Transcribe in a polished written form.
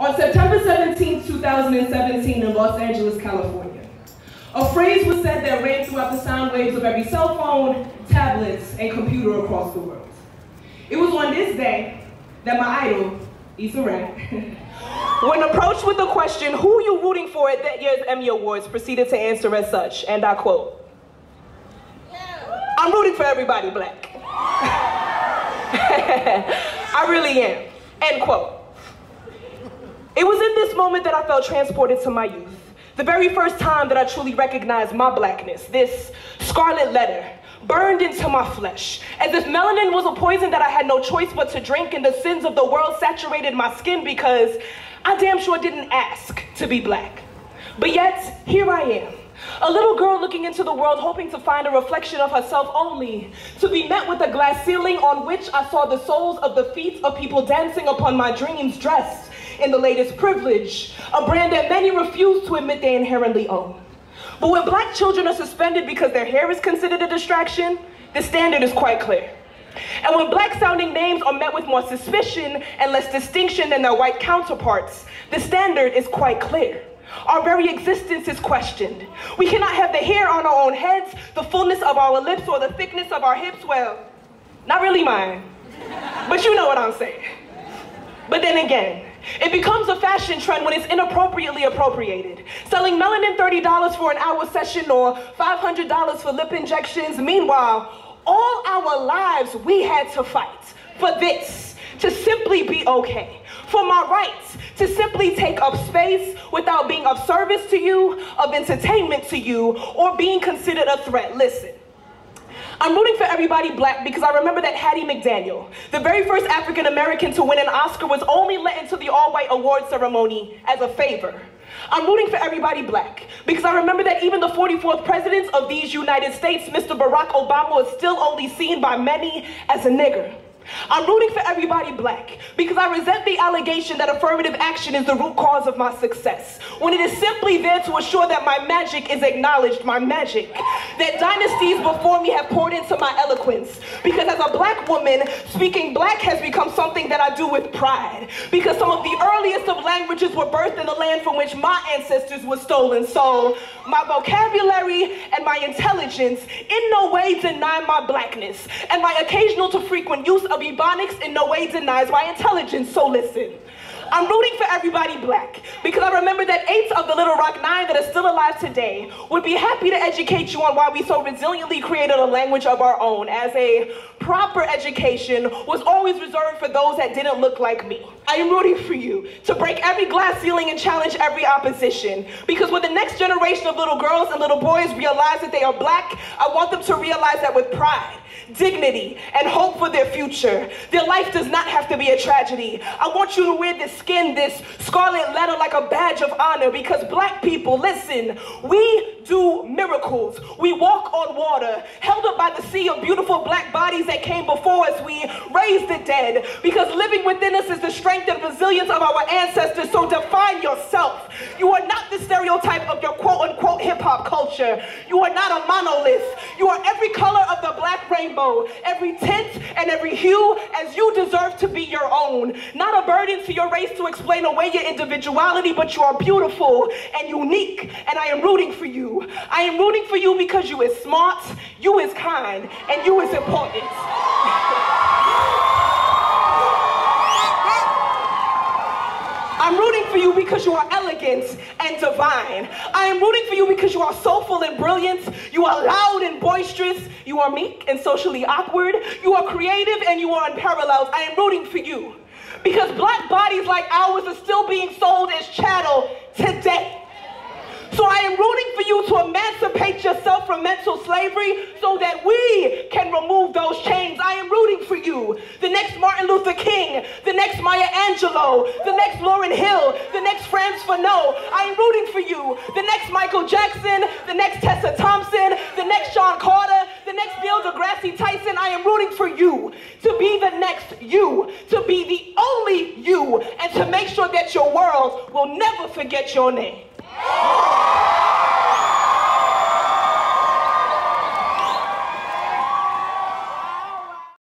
On September 17, 2017 in Los Angeles, California, a phrase was said that ran throughout the sound waves of every cell phone, tablets, and computer across the world. It was on this day that my idol, Issa Rae, when approached with the question, "Who are you rooting for at that year's Emmy Awards?" proceeded to answer as such, and I quote, "I'm rooting for everybody black." I really am, end quote. It was in this moment that I felt transported to my youth. The very first time that I truly recognized my blackness, this scarlet letter burned into my flesh, as if melanin was a poison that I had no choice but to drink, and the sins of the world saturated my skin because I damn sure didn't ask to be black. But yet, here I am, a little girl looking into the world hoping to find a reflection of herself, only to be met with a glass ceiling on which I saw the soles of the feet of people dancing upon my dreams, dressed in the latest privilege, a brand that many refuse to admit they inherently own. But when black children are suspended because their hair is considered a distraction, the standard is quite clear. And when black sounding names are met with more suspicion and less distinction than their white counterparts, the standard is quite clear. Our very existence is questioned. We cannot have the hair on our own heads, the fullness of our lips, or the thickness of our hips. Well, not really mine, but you know what I'm saying. But then again, it becomes a fashion trend when it's inappropriately appropriated. Selling melanin $30 for an hour session or $500 for lip injections. Meanwhile, all our lives we had to fight for this, to simply be okay. For my rights to simply take up space without being of service to you, of entertainment to you, or being considered a threat. Listen. I'm rooting for everybody black because I remember that Hattie McDaniel, the very first African American to win an Oscar, was only let into the all-white award ceremony as a favor. I'm rooting for everybody black because I remember that even the 44th president of these United States, Mr. Barack Obama, is still only seen by many as a nigger. I'm rooting for everybody black because I resent the allegation that affirmative action is the root cause of my success, when it is simply there to assure that my magic is acknowledged, my magic, that dynasties before me have poured into my eloquence. Because as a black woman, speaking black has become something that I do with pride, because some of the earliest of languages were birthed in the land from which my ancestors were stolen. So my vocabulary and my intelligence in no way deny my blackness, and my occasional to frequent use of ebonics in no way denies my intelligence. So listen, I'm rooting for everybody black because I remember that 8 of the Little Rock 9 that are still alive today would be happy to educate you on why we so resiliently created a language of our own, as a proper education was always reserved for those that didn't look like me. I am rooting for you to break every glass ceiling and challenge every opposition, because when the next generation of little girls and little boys realize that they are black, I want them to realize that with pride, dignity, and hope for their future, their life does not have to be a tragedy. I want you to wear this skin, this scarlet letter, like a badge of honor, because black people, listen, we do miracles. We walk on water, held up by the sea of beautiful black bodies that came before us. We raise the dead, because living within us is the strength and resilience of our ancestors. So define yourself. You are not the stereotype of your quote-unquote hip-hop culture. You are not a monolith. You are every color of the black rainbow, every tint and every hue, as you deserve to be your own. Not a burden to your race to explain away your individuality, but you are beautiful and unique, and I am rooting for you. I am rooting for you because you is smart, you is kind, and you is important. I'm rooting for you because you are elegant and divine. I am rooting for you because you are soulful and brilliant. You are loud and boisterous. You are meek and socially awkward. You are creative and you are unparalleled. I am rooting for you because black bodies like ours are still being sold as chattel today. So I am rooting for you to emancipate yourself from mental slavery so that we can remove those chains. I am rooting for you. The next Martin Luther King, the next Maya Angelou, the next Lauryn Hill, the next Franz Fanon. I am rooting for you. The next Michael Jackson, the next Tessa Thompson, the next Sean Carter, the next Neil deGrasse Tyson. I am rooting for you to be the next you, to be the only you, and to make sure that your world will never forget your name.